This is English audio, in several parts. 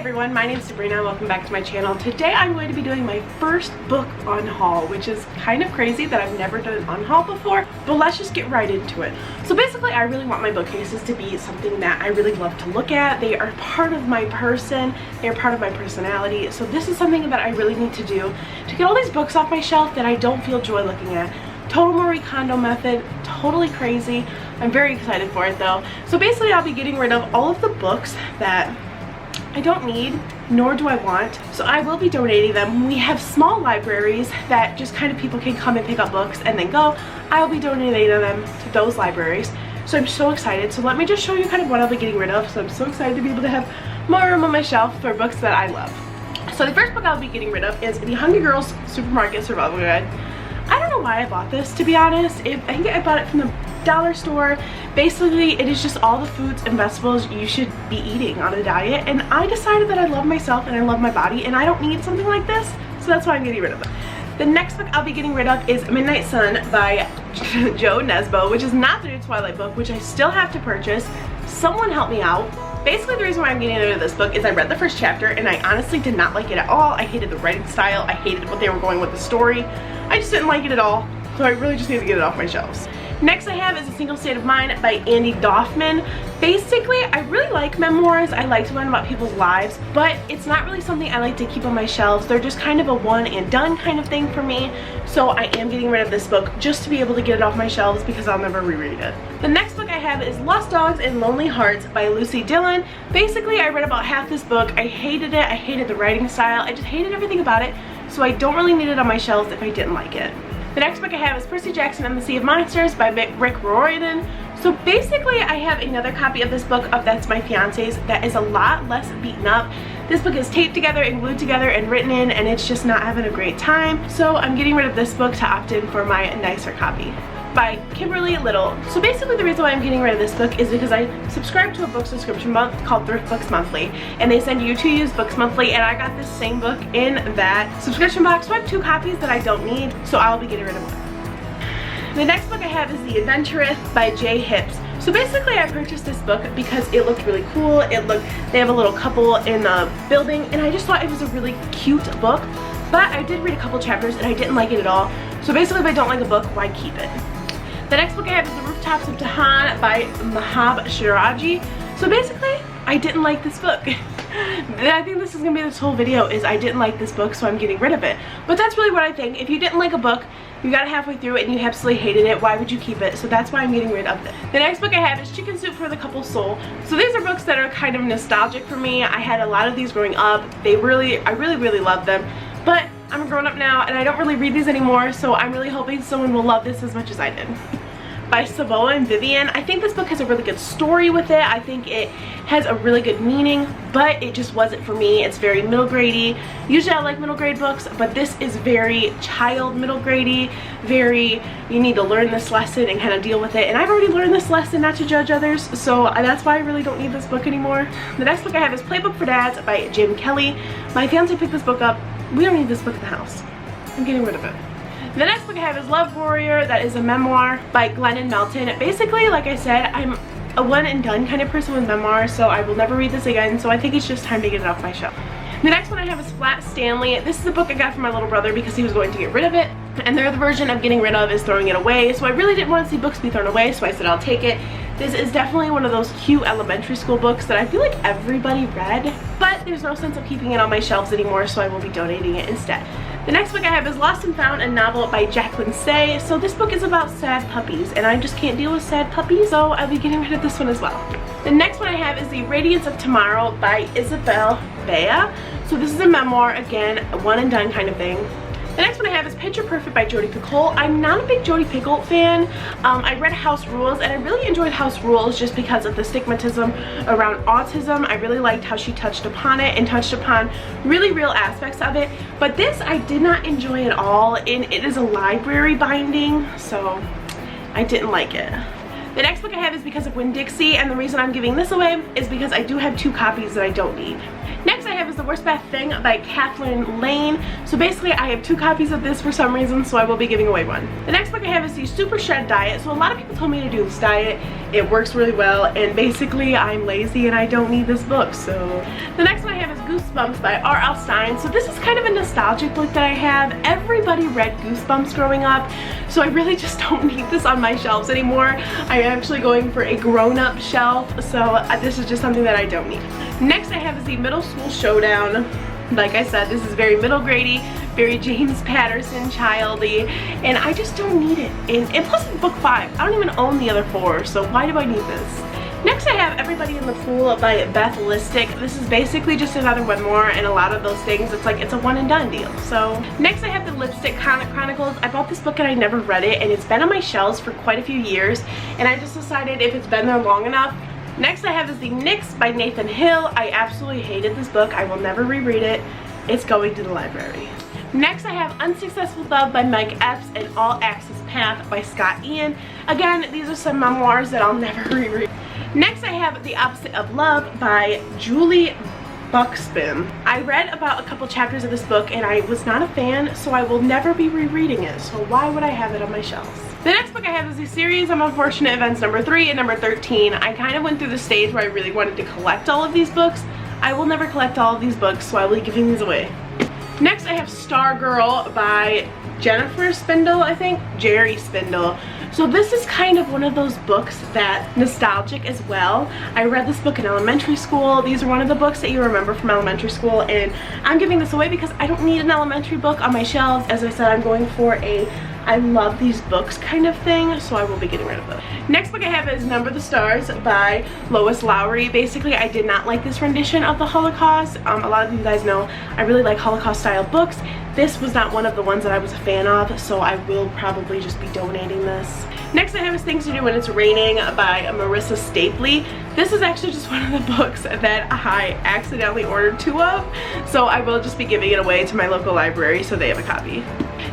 everyone, my name is Sabrina and welcome back to my channel. Today I'm going to be doing my first book unhaul, which is kind of crazy that I've never done an unhaul before, but let's just get right into it. So basically I really want my bookcases to be something that I really love to look at. They are part of my person, they are part of my personality, so this is something that I really need to do to get all these books off my shelf that I don't feel joy looking at. Total Marie Kondo method, totally crazy. I'm very excited for it though. So basically I'll be getting rid of all of the books that I don't need, nor do I want. So I will be donating them. We have small libraries that just kind of people can come and pick up books and then go. I'll be donating them to those libraries. So I'm so excited. So let me just show you kind of what I'll be getting rid of. So I'm so excited to be able to have more room on my shelf for books that I love. So the first book I'll be getting rid of is The Hungry Girls Supermarket Survival Guide. I don't know why I bought this, to be honest. I think I bought it from the dollar store. Basically, it is just all the foods and vegetables you should be eating on a diet, and I decided that I love myself and I love my body and I don't need something like this, so that's why I'm getting rid of it. The next book I'll be getting rid of is Midnight Sun by Joe Nesbo, which is not the new Twilight book, which I still have to purchase. Someone help me out. Basically, the reason why I'm getting rid of this book is I read the first chapter and I honestly did not like it at all. I hated the writing style. I hated what they were going with the story. I just didn't like it at all, so I really just need to get it off my shelves. Next I have is A Single State of Mind by Andy Dorfman. Basically, I really like memoirs. I like to learn about people's lives, but it's not really something I like to keep on my shelves. They're just kind of a one and done kind of thing for me. So I am getting rid of this book just to be able to get it off my shelves because I'll never reread it. The next book I have is Lost Dogs and Lonely Hearts by Lucy Dillon. Basically, I read about half this book. I hated it. I hated the writing style. I just hated everything about it. So I don't really need it on my shelves if I didn't like it. The next book I have is Percy Jackson and the Sea of Monsters by Rick Riordan. So basically I have another copy of this book of That's My Fiance's that is a lot less beaten up. This book is taped together and glued together and written in, and it's just not having a great time. So I'm getting rid of this book to opt in for my nicer copy by Kimberly Little. So basically the reason why I'm getting rid of this book is because I subscribe to a book subscription month called Thrift Books Monthly, and they send you 2 used books monthly, and I got this same book in that subscription box. So I have 2 copies that I don't need, so I'll be getting rid of one. The next book I have is The Adventuress by Jay Hips. So basically I purchased this book because it looked really cool. They have a little couple in the building, and I just thought it was a really cute book, but I did read a couple chapters and I didn't like it at all. So basically if I don't like a book, why keep it? The next book I have is The Rooftops of Tahan by Mahab Shiraji. So basically, I didn't like this book. I think this is going to be this whole video, is I didn't like this book, so I'm getting rid of it. But that's really what I think. If you didn't like a book, you got it halfway through and you absolutely hated it, why would you keep it? So that's why I'm getting rid of it. The next book I have is Chicken Soup for the Couple's Soul. So these are books that are kind of nostalgic for me. I had a lot of these growing up. I really love them. But I'm a grown up now and I don't really read these anymore, so I'm really hoping someone will love this as much as I did. By Savoa and Vivian. I think this book has a really good story with it. I think it has a really good meaning, but it just wasn't for me. It's very middle grade-y. Usually I like middle grade books, but this is very child middle grade-y, very, you need to learn this lesson and kind of deal with it. And I've already learned this lesson not to judge others, so that's why I really don't need this book anymore. The next book I have is Playbook for Dads by Jim Kelly. My fiance picked this book up. We don't need this book in the house. I'm getting rid of it. The next book I have is Love Warrior. That is a memoir by Glennon Melton. Basically, like I said, I'm a one and done kind of person with memoirs, so I will never read this again, so I think it's just time to get it off my shelf. The next one I have is Flat Stanley. This is a book I got from my little brother because he was going to get rid of it, and their version of getting rid of is throwing it away, so I really didn't want to see books be thrown away, so I said I'll take it. This is definitely one of those cute elementary school books that I feel like everybody read, but there's no sense of keeping it on my shelves anymore, so I will be donating it instead. The next book I have is Lost and Found, a novel by Jacqueline Say. So this book is about sad puppies, and I just can't deal with sad puppies, so I'll be getting rid of this one as well. The next one I have is The Radiance of Tomorrow by Isabel Bea. So this is a memoir, again, a one and done kind of thing. The next one I have is Picture Perfect by Jodi Picoult. I'm not a big Jodi Picoult fan. I read House Rules and I really enjoyed House Rules just because of the stigmatism around autism. I really liked how she touched upon it and touched upon really real aspects of it. But this I did not enjoy at all, and it is a library binding, so I didn't like it. The next book I have is Because of Winn-Dixie, and the reason I'm giving this away is because I do have 2 copies that I don't need. Next I have is The Worst Bad Thing by Kathleen Lane. So basically I have 2 copies of this for some reason, so I will be giving away one. The next book I have is the Super Shred Diet. So a lot of people told me to do this diet. It works really well, and basically I'm lazy and I don't need this book. So the next one I have is Goosebumps by R.L. Stine. So this is kind of a nostalgic book that I have. Everybody read Goosebumps growing up, so I really just don't need this on my shelves anymore. I'm actually going for a grown-up shelf, so this is just something that I don't need. Next I have is the Middle School Showdown. Like I said, this is very middle grade-y, very James Patterson childy, and I just don't need it. And plus it's book 5. I don't even own the other 4, so why do I need this? Next I have Everybody in the Pool by Beth Listick. This is basically just another memoir, and a lot of those things, it's like it's a one and done deal. So next I have the Lipstick Chronicles. I bought this book and I never read it, and it's been on my shelves for quite a few years, and I just decided if it's been there long enough. Next I have is the Nyx by Nathan Hill. I absolutely hated this book. I will never reread it. It's going to the library. Next I have Unsuccessful Love by Mike Epps and All Access Path by Scott Ian. Again, these are some memoirs that I'll never reread. Next I have The Opposite of Love by Julie Buxbaum. I read about a couple chapters of this book and I was not a fan, so I will never be rereading it. So why would I have it on my shelves? The next book I have is the series of Unfortunate Events number 3 and number 13. I kind of went through the stage where I really wanted to collect all of these books. I will never collect all of these books, so I will be giving these away. Next I have Stargirl by Jennifer Spindle, I think? Jerry Spindle. So this is kind of one of those books that nostalgic as well. I read this book in elementary school. These are one of the books that you remember from elementary school, and I'm giving this away because I don't need an elementary book on my shelves. As I said, I'm going for a I love these books kind of thing, so I will be getting rid of them. Next book I have is Number the Stars by Lois Lowry. Basically, I did not like this rendition of the Holocaust. A lot of you guys know I really like Holocaust style books. This was not one of the ones that I was a fan of, so I will probably just be donating this. Next I have is Things to Do When It's Raining by Marissa Stapley. This is actually just one of the books that I accidentally ordered 2 of, so I will just be giving it away to my local library so they have a copy.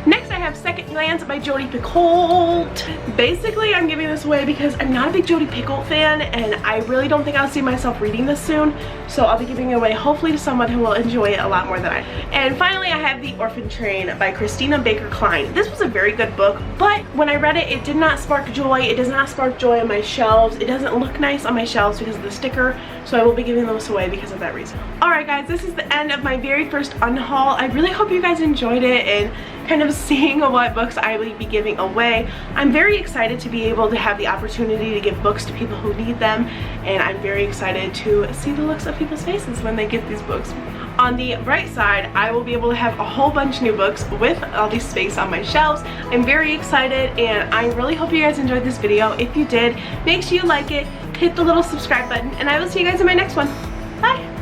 Next I have Second Glance by Jodi Picoult. Basically I'm giving this away because I'm not a big Jodi Picoult fan, and I really don't think I'll see myself reading this soon, so I'll be giving it away hopefully to someone who will enjoy it a lot more than I. And finally I have The Orphan Train by Christina Baker Klein. This was a very good book, but when I read it, it did not spark joy. It does not spark joy on my shelves. It doesn't look nice on my shelves because of the sticker, so I will be giving those away because of that reason. Alright guys, this is the end of my very first unhaul. I really hope you guys enjoyed it and kind of seeing what books I will be giving away. I'm very excited to be able to have the opportunity to give books to people who need them, and I'm very excited to see the looks of people's faces when they get these books. On the bright side, I will be able to have a whole bunch of new books with all this space on my shelves. I'm very excited, and I really hope you guys enjoyed this video. If you did, make sure you like it, hit the little subscribe button, and I will see you guys in my next one. Bye!